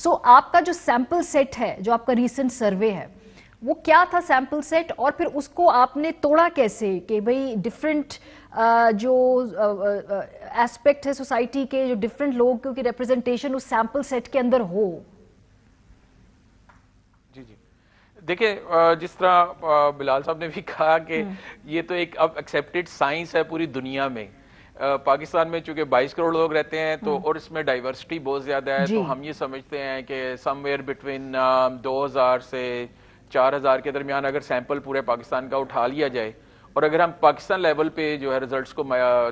سو آپ کا جو سیمپل سیٹ ہے، جو آپ کا ریسنٹ سروے ہے، وہ کیا تھا سیمپل سیٹ، اور پھر اس کو آپ نے توڑا کیسے کہ بھئی ڈیفرنٹ جو ایسپیکٹ ہے سوسائٹی کے، جو ڈیفرنٹ لوگوں کی ریپرزنٹیشن اس سیمپل سیٹ کے اندر ہو؟ جی دیکھیں، جس طرح بلال صاحب نے بھی کہا کہ یہ تو ایک اب ایکسیپٹڈ سائنس ہے پوری دنیا میں. پاکستان میں چونکہ 22 کروڑ لوگ رہتے ہیں تو اور اس میں ڈائیورسٹی بہت زیادہ ہے، تو ہم یہ سمجھتے ہیں کہ سم ویئر بٹوین 2000 سے 4000 کے درمیان اگر سیمپل پورے پاکستان کا اٹھا لیا جائے، اور اگر ہم پاکستان لیول پہ جو ہے ریزلٹس کو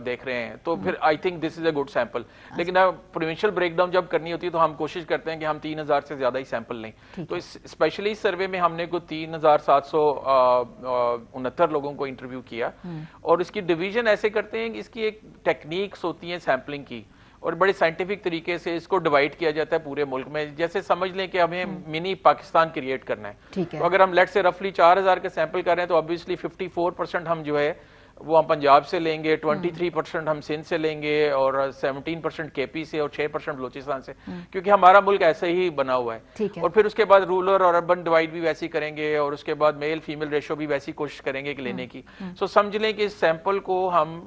دیکھ رہے ہیں تو پھر I think this is a good sample. لیکن پروونشل بریک ڈاؤن جب کرنی ہوتی ہے تو ہم کوشش کرتے ہیں کہ ہم 3000 سے زیادہ ہی سیمپل لیں. تو اسپیشلی اس سروے میں ہم نے کوئی 3769 لوگوں کو انٹرویو کیا، اور اس کی ڈویژن ایسے کرتے ہیں کہ اس کی ایک ٹیکنیکس ہوتی ہیں سیمپلنگ کی، اور بڑے سائنٹیفک طریقے سے اس کو ڈیوائڈ کیا جاتا ہے پورے ملک میں. جیسے سمجھ لیں کہ ہمیں منی پاکستان کریٹ کرنا ہے، تو اگر ہم لیٹ سے رفلی 4000 کے سیمپل کر رہے ہیں تو obviously 54% ہم جو ہے وہ ہم پنجاب سے لیں گے، 23% ہم سندھ سے لیں گے، اور 17% کے پی سے، اور 6% بلوچستان سے، کیونکہ ہمارا ملک ایسے ہی بنا ہوا ہے. اور پھر اس کے بعد رورل اور اربن ڈیوائڈ بھی ویسی کریں گے، اور اس کے بعد میل فیمیل ریشو بھی ویسی کوشش کریں گے کہ لینے کی. سو سمجھ لیں کہ اس سیمپل کو ہم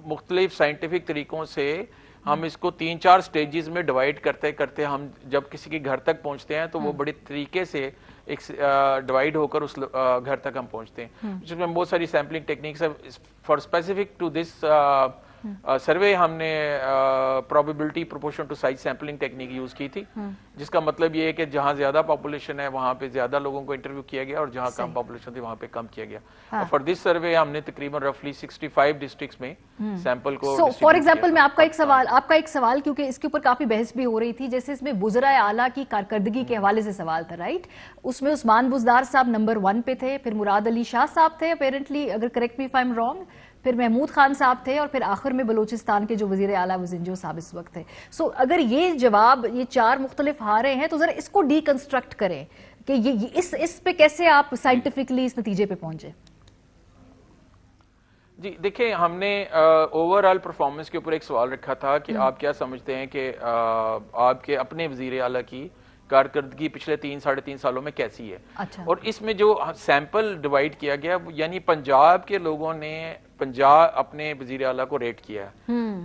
مختلف سائنٹیفک طریقوں سے ہم اس کو 3-4 سٹیجز میں ڈیوائڈ کرتے کرتے ہم جب کسی کے گھر تک پہنچتے ہیں تو وہ بڑے طریقے سے ایک ڈیوائڈ ہو کر اس گھر تک ہم پہنچتے ہیں، جس میں بہت ساری سیمپلنگ ٹیکنیکس ہے. For specific to this survey ہم نے probability proportion to size sampling technique use کی تھی، جس کا مطلب یہ ہے کہ جہاں زیادہ پاپولیشن ہے وہاں پہ زیادہ لوگوں کو انٹرویو کیا گیا، اور جہاں کم پاپولیشن تھی وہاں پہ کم کیا گیا. اور فار دس سروے ہم نے تقریباً رفلی 65 ڈسٹرکٹس میں سیمپل کو. فار ایگزامپل میں آپ کا ایک سوال کیونکہ اس کے اوپر کافی بحث بھی ہو رہی تھی، جیسے اس میں وزرائے اعلیٰ کی کارکردگی کے حوالے سے سوال تھا، رائٹ؟ اس میں عثمان بزدار صاحب نمبر 1 پہ تھے، پھر مراد علی شاہ صاحب تھے اپیرنٹلی، اگر correct me if I am wrong, پھر محمود خان صاحب تھے، اور پھر آخر میں بلوچستان کے جو وزیر اعلیٰ وزنجو صاحب اس وقت تھے. سو اگر یہ جواب، یہ 4 مختلف ہارے ہیں، تو ذرا اس کو ڈی کنسٹرکٹ کریں کہ اس پہ کیسے آپ سائنٹیفکلی اس نتیجے پہ پہنچے. جی دیکھیں، ہم نے اوور آل پرفارمنس کے اوپر ایک سوال رکھا تھا کہ آپ کیا سمجھتے ہیں کہ آپ کے اپنے وزیر اعلیٰ کی کارکردگی پچھلے 3-3.5 سالوں میں کیسی ہے. اور اس میں جو سیمپل ڈیوائڈ کیا گیا، یعنی پنجاب کے لوگوں نے اپنے وزیر اعلیٰ کو ریٹ کیا،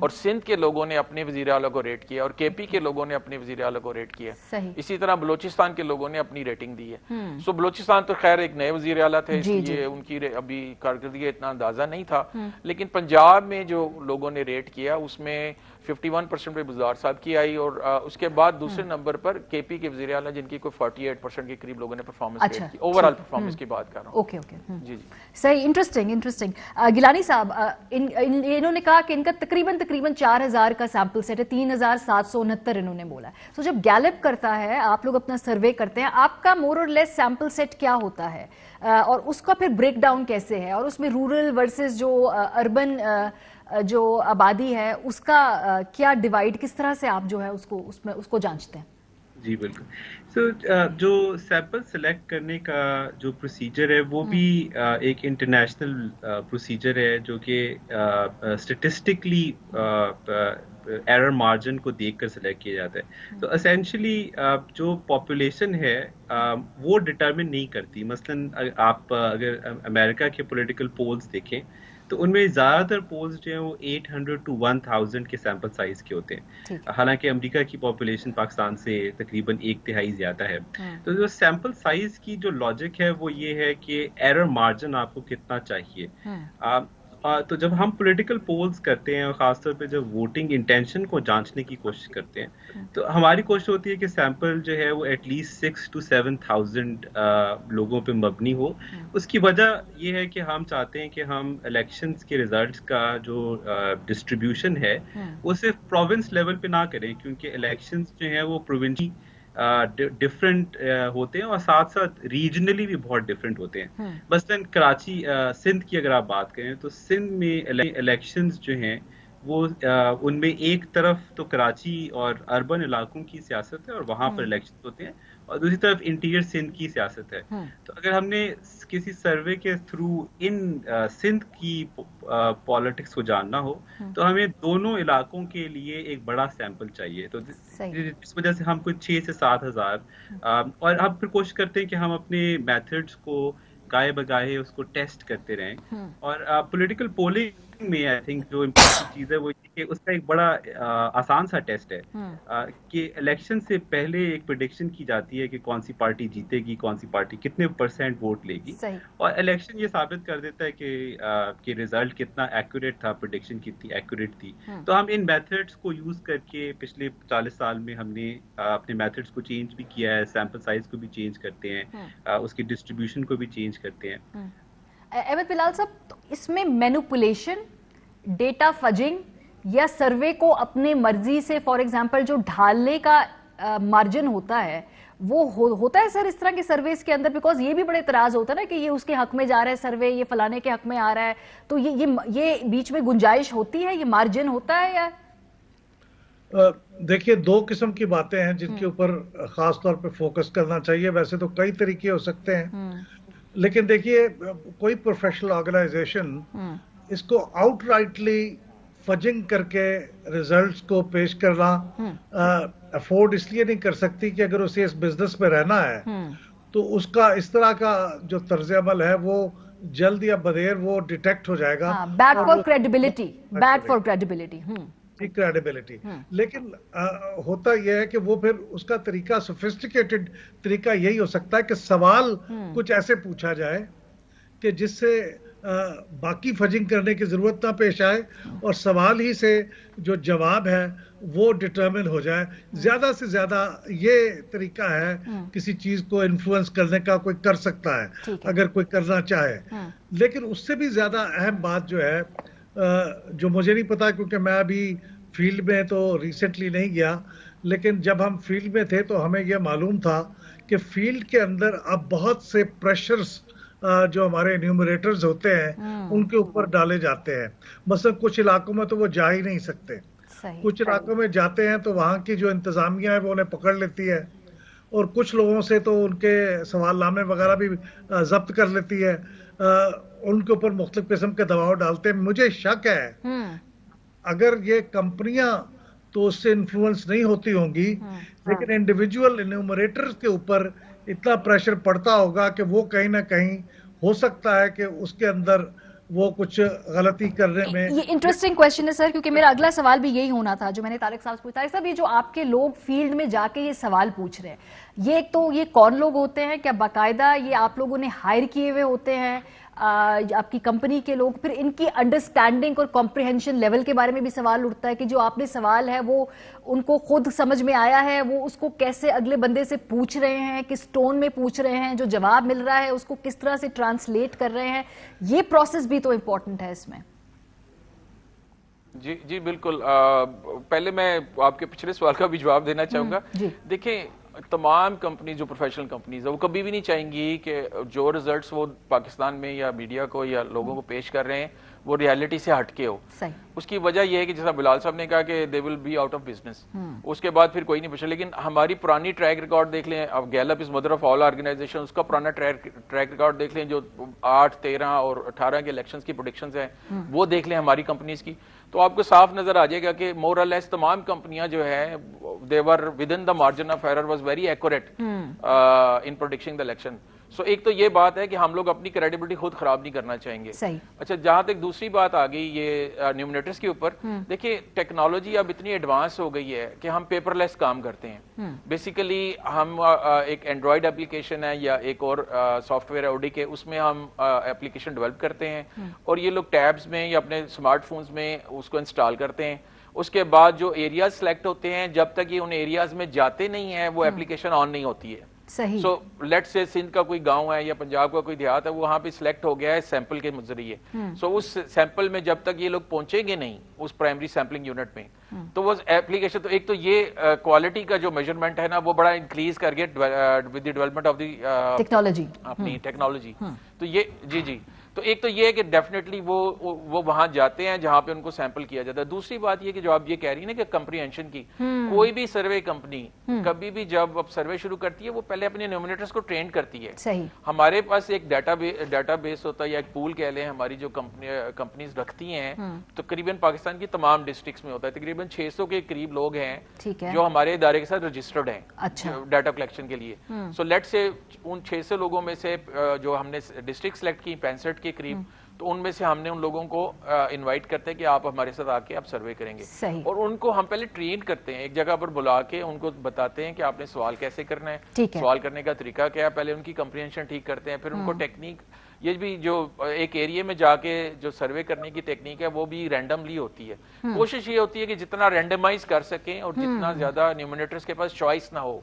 اور سندھ کے لوگوں نے اپنے وزیر اعلیٰ کو ریٹ کیا، اور کے پی کے لوگوں نے اپنے وزیر اعلیٰ کو ریٹ کیا. اسی طرح بلوچستان کے لوگوں نے اپنی ریٹنگ دی ہے. سو بلوچستان تو خیر ایک نئے وزیر اعلیٰ تھے، اس لیے ان کی ابھی کارکردگی اتنا اندازہ نہیں تھا، لیکن پنجاب میں جو لوگوں نے ریٹ کیا اس میں 51% پہ بزدار صاحب کی آئی، اور اس کے بعد دوسرے نمبر پر کے پی کے وزیر اعلیٰ جن کی کوئی 48% کے قریب لوگوں نے پرفارمنس ریٹ کی. اوور آل پرفارمنس کی بات کر رہا ہوں. اوکے جی صحیح، انٹرسٹنگ. گیلانی صاحب، انہوں نے کہا کہ ان کا تقریباً 4000 کا سیمپل سیٹ ہے، 3769 انہوں نے بولا. تو جب گیلپ کرتا ہے، آپ لوگ اپنا سروے کرتے ہیں، آپ کا مور اور لیس سیمپل سیٹ کیا ہوتا ہے، اور اس کا پھر بریک ڈاؤن کیسے ہے، اور اس میں رورل ورسز جو اربن جو آبادی ہے اس کا کیا ڈیوائڈ، کس طرح سے آپ جو ہے اس کو جانچتے ہیں؟ جی بالکل. جو سیمپل سلیکٹ کرنے کا جو پروسیجر ہے وہ بھی ایک انٹرنیشنل پروسیجر ہے، جو کہ اسٹیٹسٹکلی ایرر مارجن کو دیکھ کر سلیکٹ کیا جاتا ہے. تو اسینشلی جو پاپولیشن ہے وہ ڈٹرمن نہیں کرتی. مثلاً آپ اگر امریکہ کے پولیٹیکل پولز دیکھیں تو ان میں زیادہ تر پولز جو ہیں وہ 800 to 1000 کے سیمپل سائز کے ہوتے ہیں، حالانکہ امریکہ کی پاپولیشن پاکستان سے تقریباً 1/3 زیادہ ہے. تو جو سیمپل سائز کی جو لاجک ہے وہ یہ ہے کہ ایرر مارجن آپ کو کتنا چاہیے. تو جب ہم پولیٹیکل پولز کرتے ہیں، اور خاص طور پہ جب ووٹنگ انٹینشن کو جانچنے کی کوشش کرتے ہیں، تو ہماری کوشش ہوتی ہے کہ سیمپل جو ہے وہ ایٹ لیسٹ 6,000 to 7,000 لوگوں پہ مبنی ہو. اس کی وجہ یہ ہے کہ ہم چاہتے ہیں کہ ہم الیکشنز کے ریزلٹس کا جو ڈسٹریبیوشن ہے وہ صرف پروونس لیول پہ نہ کریں، کیونکہ الیکشنز جو ہیں وہ پروونشلی ڈفرینٹ ہوتے ہیں، اور ساتھ ساتھ ریجنلی بھی بہت ڈفرینٹ ہوتے ہیں. مثلاً کراچی، سندھ کی اگر آپ بات کریں تو سندھ میں الیکشنز جو ہیں وہ ان میں ایک طرف تو کراچی اور اربن علاقوں کی سیاست ہے اور وہاں پر الیکشن ہوتے ہیں, اور دوسری طرف انٹیریئر سندھ کی سیاست ہے. تو اگر ہم نے کسی سروے کے تھرو ان سندھ کی پالیٹکس کو جاننا ہو تو ہمیں دونوں علاقوں کے لیے ایک بڑا سیمپل چاہیے. تو اس وجہ سے ہم کچھ 6 سے 7 ہزار اور ہم پھر کوشش کرتے ہیں کہ ہم اپنے میتھڈس کو گاہے بگاہے اس کو ٹیسٹ کرتے رہیں. اور پولیٹیکل پولنگ میں آئی تھنک جو امپورٹنٹ چیز ہے وہ کہ اس کا ایک بڑا آسان سا ٹیسٹ ہے کہ الیکشن سے پہلے ایک پریڈکشن کی جاتی ہے کہ کون سی پارٹی جیتے گی, کون سی پارٹی کتنے % ووٹ لے گی, اور الیکشن یہ ثابت کر دیتا ہے کہ رزلٹ کتنا ایکوریٹ تھا, پریڈکشن کتنی ایکوریٹ تھی. تو ہم ان میتھڈس کو یوز کر کے پچھلے 40 سال میں ہم نے اپنے میتھڈس کو چینج بھی کیا ہے, سیمپل سائز کو بھی چینج کرتے ہیں, اس کی ڈسٹریبیوشن کو بھی چینج کرتے ہیں. احمد بلال صاحب, اس میں مینوپولیشن, ڈیٹا فجنگ یا سروے کو اپنے مرضی سے فار ایگزامپل جو ڈھالنے کا مارجن ہوتا ہے وہ ہوتا ہے سر اس طرح کے سرویز کے اندر؟ بیکاز یہ بھی بڑے اعتراض ہوتا ہے نا کہ یہ اس کے حق میں جا رہا ہے سروے, یہ فلانے کے حق میں آ رہا ہے, تو یہ بیچ میں گنجائش ہوتی ہے, یہ مارجن ہوتا ہے یا؟ دیکھیے, 2 قسم کی باتیں ہیں جن کے اوپر خاص طور پہ فوکس کرنا چاہیے. ویسے تو کئی طریقے ہو سکتے ہیں, لیکن دیکھیے کوئی پروفیشنل آرگنائزیشن اس کو آؤٹ رائٹلی فجنگ کر کے ریزلٹس کو پیش کرنا افورڈ اس لیے نہیں کر سکتی کہ اگر اسے اس بزنس میں رہنا ہے تو اس کا اس طرح کا جو طرز عمل ہے وہ جلد یا بدیر وہ ڈیٹیکٹ ہو جائے گا. Bad for credibility, bad for credibility, credibility. لیکن ہوتا یہ ہے کہ وہ پھر اس کا طریقہ, سوفسٹیکیٹڈ طریقہ یہی ہو سکتا ہے کہ سوال کچھ ایسے پوچھا جائے کہ جس سے باقی فجنگ کرنے کی ضرورت نہ پیش آئے اور سوال ہی سے جو جواب ہے وہ ڈٹرمن ہو جائے. زیادہ سے زیادہ یہ طریقہ ہے کسی چیز کو انفلوئنس کرنے کا, کوئی کر سکتا ہے اگر کوئی کرنا چاہے. لیکن اس سے بھی زیادہ اہم بات جو ہے, جو مجھے نہیں پتا کیونکہ میں ابھی فیلڈ میں تو ریسنٹلی نہیں گیا, لیکن جب ہم فیلڈ میں تھے تو ہمیں یہ معلوم تھا کہ فیلڈ کے اندر اب بہت سے پریشرز جو ہمارے انیومریٹرز ہوتے ہیں ان کے اوپر ڈالے جاتے ہیں. مثلا کچھ علاقوں میں تو وہ جا ہی نہیں سکتے, کچھ علاقوں میں جاتے ہیں تو وہاں کی جو انتظامیہ ہے وہ انہیں پکڑ لیتی ہے, اور کچھ لوگوں سے تو ان کے سوال نامے وغیرہ بھی ضبط کر لیتی ہے, ان کے اوپر مختلف قسم کے دباؤ ڈالتے ہیں. مجھے شک ہے اگر یہ کمپنیاں تو اس سے انفلوئنس نہیں ہوتی ہوں گی, لیکن انڈیویجول انیومریٹرز کے اوپر اتنا پریشر پڑتا ہوگا کہ وہ کہیں نہ کہیں ہو سکتا ہے کہ اس کے اندر وہ کچھ غلطی کرنے میں. یہ انٹرسٹنگ کویسچن ہے سر, کیونکہ میرا اگلا سوال بھی یہی ہونا تھا جو میں نے طارق صاحب سے پوچھا. طارق صاحب, یہ جو آپ کے لوگ فیلڈ میں جا کے یہ سوال پوچھ رہے ہیں, یہ تو یہ کون لوگ ہوتے ہیں؟ کیا باقاعدہ یہ آپ لوگوں نے ہائر کیے ہوئے ہوتے ہیں آپ کی کمپنی کے لوگ؟ پھر ان کی انڈرسٹینڈنگ اور کمپریہنشن لیول کے بارے میں بھی سوال اٹھتا ہے کہ جو آپ نے سوال ہے وہ ان کو خود سمجھ میں آیا ہے, وہ اس کو کیسے اگلے بندے سے پوچھ رہے ہیں, کس ٹون میں پوچھ رہے ہیں, جو جواب مل رہا ہے اس کو کس طرح سے ٹرانسلیٹ کر رہے ہیں, یہ پروسیس بھی تو امپورٹنٹ ہے اس میں. جی بالکل. پہلے میں آپ کے پچھلے سوال کا بھی جواب دینا چاہوں گا. دیکھیں, تمام کمپنی جو پروفیشنل کمپنیز ہیں وہ کبھی بھی نہیں چاہیں گی کہ جو ریزلٹس وہ پاکستان میں یا میڈیا کو یا لوگوں کو پیش کر رہے ہیں وہ ریالٹی سے ہٹ کے ہو. اس کی وجہ یہ ہے کہ جیسا بلال صاحب نے کہا کہ they will be out of business, اس کے بعد پھر کوئی نہیں پوچھا. لیکن ہماری پرانی ٹریک ریکارڈ دیکھ لیں, اب Gallup is mother of all organisation, اس کا پرانا ٹریک ریکارڈ دیکھ لیں, جو 8, 13 اور 18 کے الیکشنز کی پریڈکشنز ہیں وہ دیکھ لیں ہماری کمپنیز کی, تو آپ کو صاف نظر آ جائے گا کہ مور اور لیس تمام کمپنیاں جو ہیں they were within the margin of error was very accurate in predicting the election. سو ایک تو یہ بات ہے کہ ہم لوگ اپنی کریڈیبلٹی خود خراب نہیں کرنا چاہیں گے. اچھا, جہاں تک دوسری بات آ گئی یہ نیومینیٹرز کے اوپر, دیکھیے ٹیکنالوجی اب اتنی ایڈوانس ہو گئی ہے کہ ہم پیپر لیس کام کرتے ہیں. بیسیکلی ہم ایک اینڈرائڈ اپلیکیشن ہے یا ایک اور سافٹ ویئر ہے اوڈی کے, اس میں ہم اپلیکیشن ڈیولپ کرتے ہیں اور یہ لوگ ٹیبز میں یا اپنے اسمارٹ فونز میں اس کو انسٹال کرتے ہیں. اس کے بعد جو ایریاز سلیکٹ ہوتے ہیں, جب تک یہ ان ایریاز میں جاتے نہیں ہیں وہ اپلیکیشن آن نہیں ہوتی ہے. سو لیٹ سے سندھ کا کوئی گاؤں ہے یا پنجاب کا کوئی دیہات ہے, وہاں پہ سلیکٹ ہو گیا ہے سیمپل کے ذریعے. سو اس سیمپل میں جب تک یہ لوگ پہنچیں گے نہیں اس پرائمری سیمپلنگ یونٹ میں, تو وہ ایپلیکیشن, تو ایک تو یہ کوالٹی کا جو میجرمنٹ ہے نا وہ بڑا انکریز کر گیا with the development of the technology, اپنی ٹیکنالوجی. تو یہ جی تو ایک تو یہ ہے کہ ڈیفینیٹلی وہ وہاں جاتے ہیں جہاں پہ ان کو سیمپل کیا جاتا ہے. دوسری بات یہ کہ جو آپ یہ کہہ رہی ہیں نا کہ کمپریہنشن کی, کوئی بھی سروے کمپنی کبھی بھی جب اب سروے شروع کرتی ہے وہ پہلے اپنے نومینیٹرز کو ٹرین کرتی ہے. صحیح. ہمارے پاس ایک ڈیٹا بیس ہوتا ہے یا ایک پول کہہ لیں ہماری جو کمپنیز رکھتی ہیں, تقریباً پاکستان کی تمام ڈسٹرکٹس میں ہوتا ہے, تقریباً 600 کے قریب لوگ ہیں جو ہمارے ادارے کے ساتھ رجسٹرڈ ہیں ڈیٹا کلیکشن کے لیے. سو لیٹ سے ان 600 لوگوں میں سے جو ہم نے ڈسٹرکٹ سلیکٹ کی 65 کے قریب, تو ان میں سے ہم نے ان لوگوں کو انوائٹ کرتے ہیں کہ آپ ہمارے ساتھ آ کے آپ سروے کریں گے. اور ان کو ہم پہلے ٹرین کرتے ہیں, ایک جگہ پر بلا کے ان کو بتاتے ہیں کہ آپ نے سوال کیسے کرنا ہے, سوال کرنے کا طریقہ کیا ہے, پہلے ان کی کمپریہنشن ٹھیک کرتے ہیں, پھر ان کو ٹیکنیک, یہ بھی جو ایک ایریے میں جا کے جو سروے کرنے کی ٹیکنیک ہے وہ بھی رینڈملی ہوتی ہے. کوشش یہ ہوتی ہے کہ جتنا رینڈمائز کر سکیں اور جتنا زیادہ نیومینیٹرز کے پاس چوائس نہ ہو,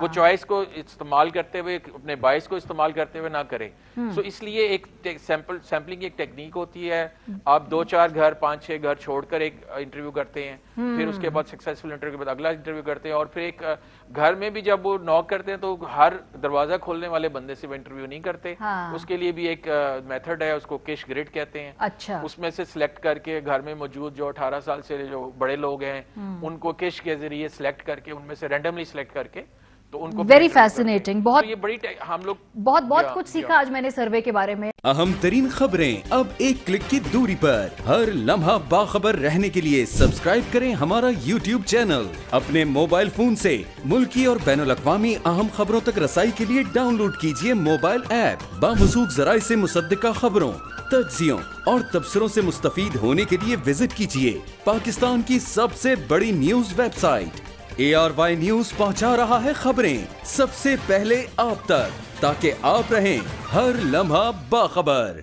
وہ چوائس کو استعمال کرتے ہوئے اپنے بائس کو استعمال کرتے ہوئے نہ کریں. سو اس لیے ایک سیمپلنگ کی ایک ٹیکنیک ہوتی ہے, آپ 2-4 گھر 5-6 گھر چھوڑ کر ایک انٹرویو کرتے ہیں, پھر اس کے بعد سکسیسفل انٹرویو کے بعد اگلا انٹرویو کرتے ہیں, اور پھر ایک گھر میں بھی جب وہ ناک کرتے ہیں تو ہر دروازہ کھولنے والے بندے سے وہ انٹرویو نہیں کرتے, اس کے لیے بھی ایک میتھڈ ہے, اس کو کش گریڈ کہتے ہیں. اس میں سے سلیکٹ کر کے گھر میں موجود جو 18 سال سے جو بڑے لوگ ہیں ان کو کش کے ذریعے سلیکٹ کر کے ان میں سے رینڈملی سلیکٹ کر کے ویری فیسنیٹنگ. بہت ہم لوگ بہت کچھ سیکھا آج میں نے سروے کے بارے میں. اہم ترین خبریں اب ایک کلک کی دوری پر. ہر لمحہ باخبر رہنے کے لیے سبسکرائب کریں ہمارا YouTube چینل. اپنے موبائل فون سے ملکی اور بین الاقوامی اہم خبروں تک رسائی کے لیے ڈاؤن لوڈ کیجیے موبائل ایپ. باموثوق ذرائع سے مصدقہ خبروں, تجزیوں اور تبصروں سے مستفید ہونے کے لیے وزٹ کیجیے پاکستان کی سب سے بڑی news website. ARY news پہنچا رہا ہے خبریں سب سے پہلے آپ تک, تاکہ آپ رہیں ہر لمحہ باخبر.